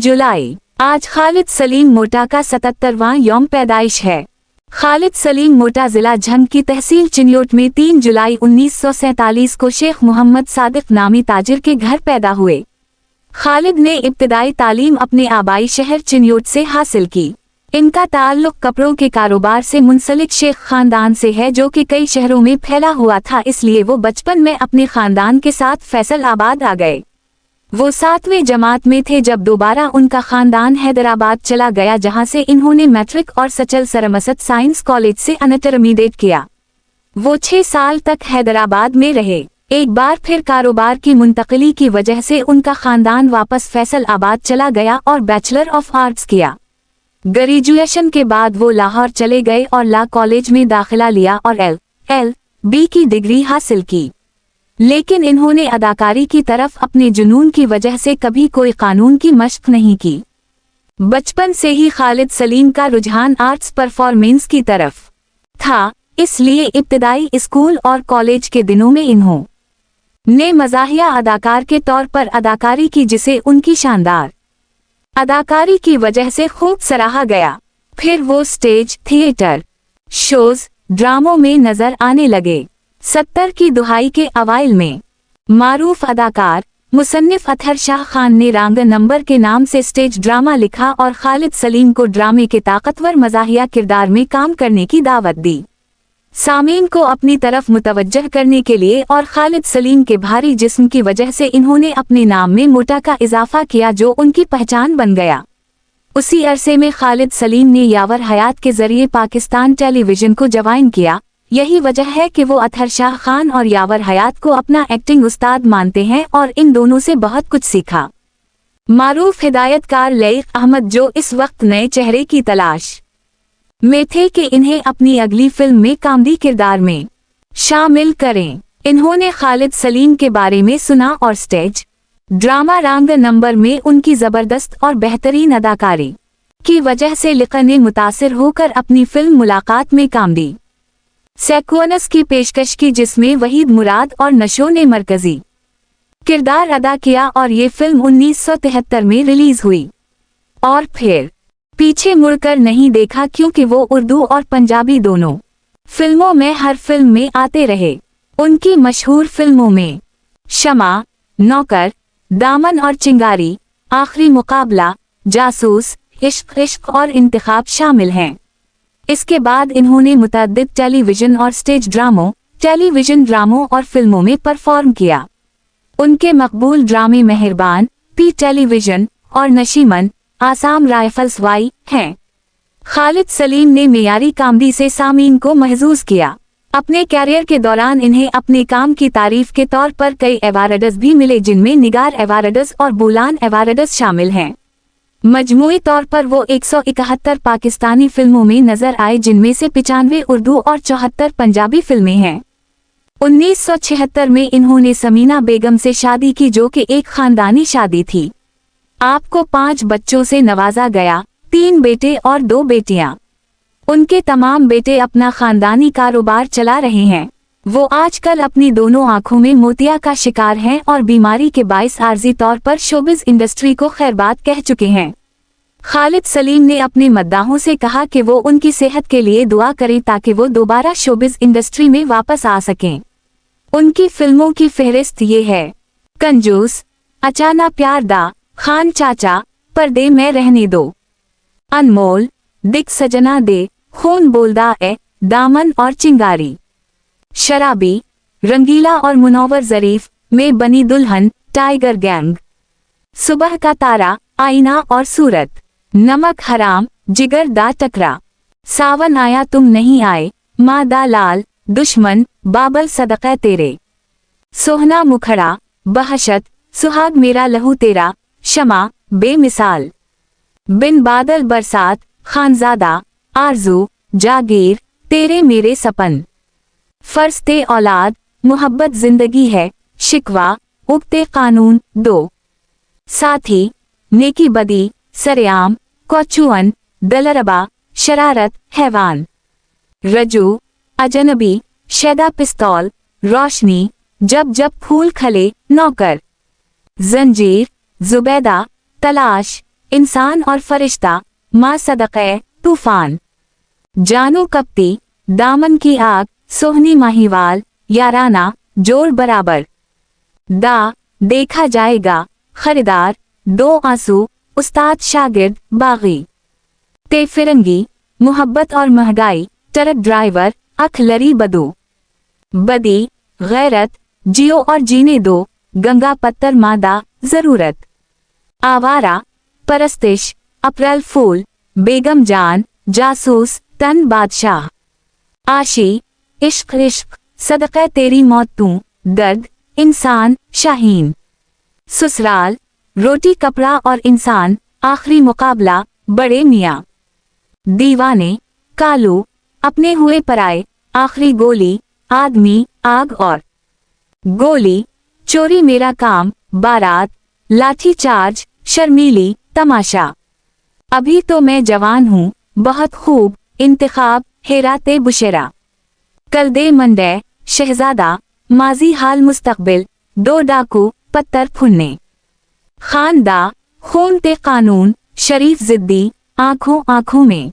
जुलाई। आज खालिद सलीम मोटा का 77वां यौम पैदाइश है। खालिद सलीम मोटा जिला झंग की तहसील चिन्योट में 3 जुलाई 1947 को शेख मोहम्मद सादिक नामी ताजिर के घर पैदा हुए। खालिद ने इब्तिदाई तालीम अपने आबाई शहर चिन्योट से हासिल की। इनका ताल्लुक कपड़ों के कारोबार से मुंसलिक शेख खानदान से है, जो कि कई शहरों में फैला हुआ था, इसलिए वो बचपन में अपने खानदान के साथ फैसलाबाद आ गए। वो 7वीं जमात में थे जब दोबारा उनका खानदान हैदराबाद चला गया, जहां से इन्होंने मैट्रिक और सचल सरमसद साइंस कॉलेज से इंटरमीडिएट किया। वो 6 साल तक हैदराबाद में रहे। एक बार फिर कारोबार की मुंतकली की वजह से उनका खानदान वापस फैसलाबाद चला गया और बैचलर ऑफ आर्ट्स किया। ग्रेजुएशन के बाद वो लाहौर चले गए और लॉ कॉलेज में दाखिला लिया और LL.B की डिग्री हासिल की। लेकिन इन्होंने अदाकारी की तरफ अपने जुनून की वजह से कभी कोई कानून की मशक नहीं की। बचपन से ही खालिद सलीम का रुझान आर्ट्स परफॉर्मेंस की तरफ था, इसलिए इब्तिदाई स्कूल और कॉलेज के दिनों में इन्होंने मज़ाहिया अदाकार के तौर पर अदाकारी की, जिसे उनकी शानदार अदाकारी की वजह से खूब सराहा गया। फिर वो स्टेज, थिएटर, शोज, ड्रामों में नजर आने लगे। 70 की दुहाई के अवाइल में मारूफ अदाकार मुसन्निफ अतहर शाह खान ने रांग नंबर के नाम से स्टेज ड्रामा लिखा और खालिद सलीम को ड्रामे के ताकतवर मज़ाहिया किरदार में काम करने की दावत दी। सामीन को अपनी तरफ मुतवज्जह करने के लिए और खालिद सलीम के भारी जिस्म की वजह से इन्होंने अपने नाम में मोटा का इजाफा किया, जो उनकी पहचान बन गया। उसी अरसे में खालिद सलीम ने यावर हयात के जरिए पाकिस्तान टेलीविजन को ज्वाइन किया। यही वजह है कि वो अतहर शाह खान और यावर हयात को अपना एक्टिंग उस्ताद मानते हैं और इन दोनों से बहुत कुछ सीखा। मारूफ हिदायतकार लईक अहमद, जो इस वक्त नए चेहरे की तलाश में थे कि इन्हें अपनी अगली फिल्म में कॉमेडी किरदार में शामिल करें, इन्होंने खालिद सलीम के बारे में सुना और स्टेज ड्रामा रांग नंबर में उनकी जबरदस्त और बेहतरीन अदाकारी की वजह से लिखने मुतासिर होकर अपनी फिल्म मुलाकात में कॉमेडी सेक्वेंस की पेशकश की, जिसमें वहीद मुराद और नशो ने मरकजी किरदार अदा किया और ये फिल्म 1973 में रिलीज हुई और फिर पीछे मुड़कर नहीं देखा, क्योंकि वो उर्दू और पंजाबी दोनों फिल्मों में हर फिल्म में आते रहे। उनकी मशहूर फिल्मों में शमा, नौकर, दामन और चिंगारी, आखिरी मुकाबला, जासूस, इश्क इश्क और इंतखाब शामिल हैं। इसके बाद इन्होंने मुतअद्दिद टेलीविजन और स्टेज ड्रामों, टेलीविजन ड्रामों और फिल्मों में परफॉर्म किया। उनके मकबूल ड्रामे मेहरबान, पी टेलीविजन और नशीमन, आसाम राइफल्स वाई हैं। खालिद सलीम ने मियारी कॉमेडी से सामीन को महजूज किया। अपने कैरियर के दौरान इन्हें अपने काम की तारीफ के तौर पर कई अवार्ड्स भी मिले, जिनमें निगार अवार्ड्स और बुलान अवार्ड्स शामिल हैं। मजमूई तौर पर वो 171 पाकिस्तानी फिल्मों में नजर आए, जिनमें से 95 उर्दू और 74 पंजाबी फिल्में हैं। 1976 में इन्होंने समीना बेगम से शादी की, जो कि एक खानदानी शादी थी। आपको 5 बच्चों से नवाजा गया, 3 बेटे और 2 बेटियां। उनके तमाम बेटे अपना खानदानी कारोबार चला रहे हैं। वो आजकल अपनी दोनों आंखों में मोतिया का शिकार हैं और बीमारी के बाइस आर्जी तौर पर शोबिज इंडस्ट्री को खैरबाद कह चुके हैं। खालिद सलीम ने अपने मद्दाहों से कहा कि वो उनकी सेहत के लिए दुआ करें ताकि वो दोबारा शोबिज इंडस्ट्री में वापस आ सकें। उनकी फिल्मों की फहरिस्त ये है: कंजूस, अचाना प्यार दा, खान चाचा, पर्दे में रहने दो, अनमोल, दिक सजना दे, खून बोलदा ए, दामन और चिंगारी, शराबी, रंगीला और मुनव्वर ज़रीफ, में बनी दुल्हन, टाइगर गैंग, सुबह का तारा, आईना और सूरत, नमक हराम, जिगर दा टकरा, सावन आया तुम नहीं आए, माँ दा लाल, दुश्मन, बाबल सदक़े तेरे, सोहना मुखड़ा, बहशत, सुहाग मेरा लहू तेरा, शमा, बेमिसाल, बिन बादल बरसात, खानजादा, आरजू, जागीर, तेरे मेरे सपन, फर्स्ते औलाद, मोहब्बत जिंदगी है, शिकवा, उगते कानून, दो साथी, नेकी बदी, सरेआम, कौचुअन, दलरबा, शरारत, हैवान, रजू, अजनबी, शैदा पिस्तौल, रोशनी, जब जब फूल खले, नौकर, जंजीर, जुबैदा, तलाश, इंसान और फरिश्ता, माँ सदक़े तूफान। जानू कपती, दामन की आग, सोहनी माहीवाल, याराना, जोर बराबर। देखा जाएगा, खरीदार, दो आंसू, उस्ताद शागिर्द, बागी। ते फिरंगी, मोहब्बत और महंगाई, ट्रक ड्राइवर, अखलरी बदू। बदी, गैरत, जियो और जीने दो, गंगा पत्तर मादा, जरूरत। आवारा, परस्तिश, अप्रैल फूल, बेगम जान, जासूस, तन बादशाह। आशी, इश्क इश्क, सदक़े तेरी मौत तू, दर्द, इंसान, शाहीन। ससुराल, रोटी कपड़ा और इंसान, आखिरी मुकाबला, बड़े मियाँ। दीवाने, कालू, अपने हुए पराए, आखिरी गोली, आदमी, आग और गोली, चोरी मेरा काम, बारात, लाठी चार्ज, शर्मीली, तमाशा। अभी तो मैं जवान हूँ, बहुत खूब, इंतखाब, हेराते बुशेरा। कल दे मंडे, शहजादा, माजी हाल मुस्तकबिल, दो डाकू, पत्थर फुन्ने। खानदा, खून ते कानून, शरीफ जिद्दी, आंखों आंखों में।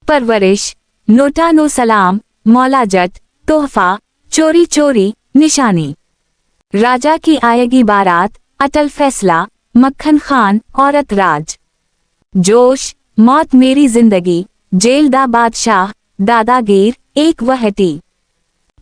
परवरिश, नोटा नो सलाम, मौला जट, तोहफा, चोरी चोरी, निशानी। राजा की आएगी बारात, अटल फैसला, मक्खन खान, औरत राज। जोश, मौत मेरी जिंदगी, जेल दा बादशाह, दादागीर, एक वहटी।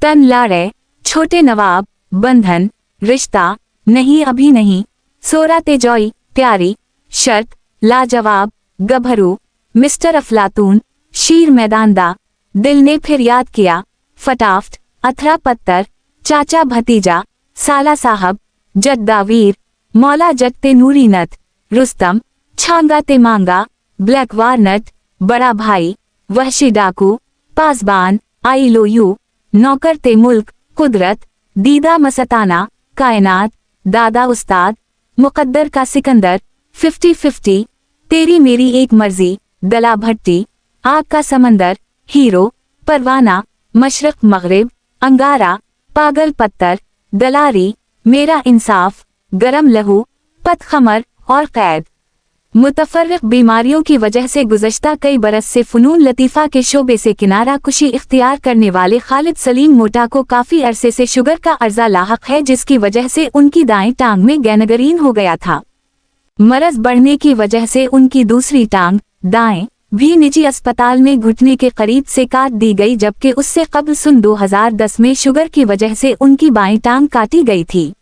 तन लाड़े, छोटे नवाब, बंधन, रिश्ता, नहीं अभी नहीं, सोरा तेजोई, प्यारी, शर्त, लाजवाब, गभरू, मिस्टर अफलातून, शीर मैदानदा, दिल ने फिर याद किया, फटाफ्ट, अथरा पत्थर, चाचा भतीजा, साला साहब, जद्दावीर, मौला जगते नूरी नत, रुस्तम, छांगा ते मांगा, ब्लैक वारनट, बड़ा भाई, वहशी डाकू, पासबान, आई लो यू, नौकर ते मुल्क, कुदरत, दीदा मस्ताना, कायनात, दादा उस्ताद, मुकद्दर का सिकंदर, 50-50, तेरी मेरी एक मर्जी, दला भट्टी, आग का समंदर, हीरो, परवाना, मशरक मगरिब, अंगारा, पागल पत्थर, दलारी, मेरा इंसाफ, गरम लहू, पतखमर और कैद। मुतफर्रिक बीमारियों की वजह से गुज़श्ता कई बरस से फ़नून लतीफ़ा के शोबे से किनारा कुशी इख्तियार करने वाले खालिद सलीम मोटा को काफ़ी अरसे से शुगर का अर्जा लाहक है, जिसकी वजह से उनकी दाएं टांग में गैंगरीन हो गया था। मरज बढ़ने की वजह से उनकी दूसरी टांग, दाएं, भी निजी अस्पताल में घुटने के करीब से काट दी गई, जबकि उससे कबल सन 2010 में शुगर की वजह से उनकी बाएं टांग काटी गई थी।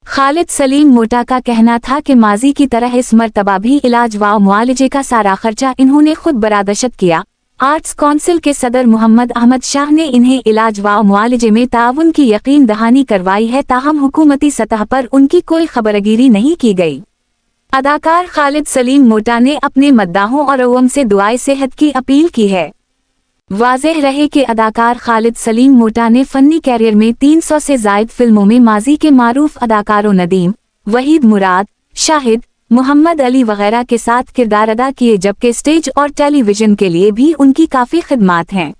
खालिद सलीम मोटा का कहना था कि माजी की तरह इस मर्तबा भी इलाज व मुआलजे का सारा खर्चा इन्होंने खुद बरादशत किया। आर्ट्स काउंसिल के सदर मोहम्मद अहमद शाह ने इन्हें इलाज व मुआलजे में ताउन की यकीन दहानी करवाई है, ताहम हुकूमती सतह पर उनकी कोई खबरगिरी नहीं की गई। अदाकार खालिद सलीम मोटा ने अपने मद्दाहों और अवाम से दुआए सेहत की अपील की है। वाज़ेह रहे कि अदाकार खालिद सलीम मोटा ने फ़न्नी कैरियर में 300 से ज़ायद फिल्मों में माजी के मारूफ अदाकारों नदीम, वहीद मुराद, शाहिद, मोहम्मद अली वगैरह के साथ किरदार अदा किए, जबकि स्टेज और टेलीविज़न के लिए भी उनकी काफ़ी खिदमात हैं।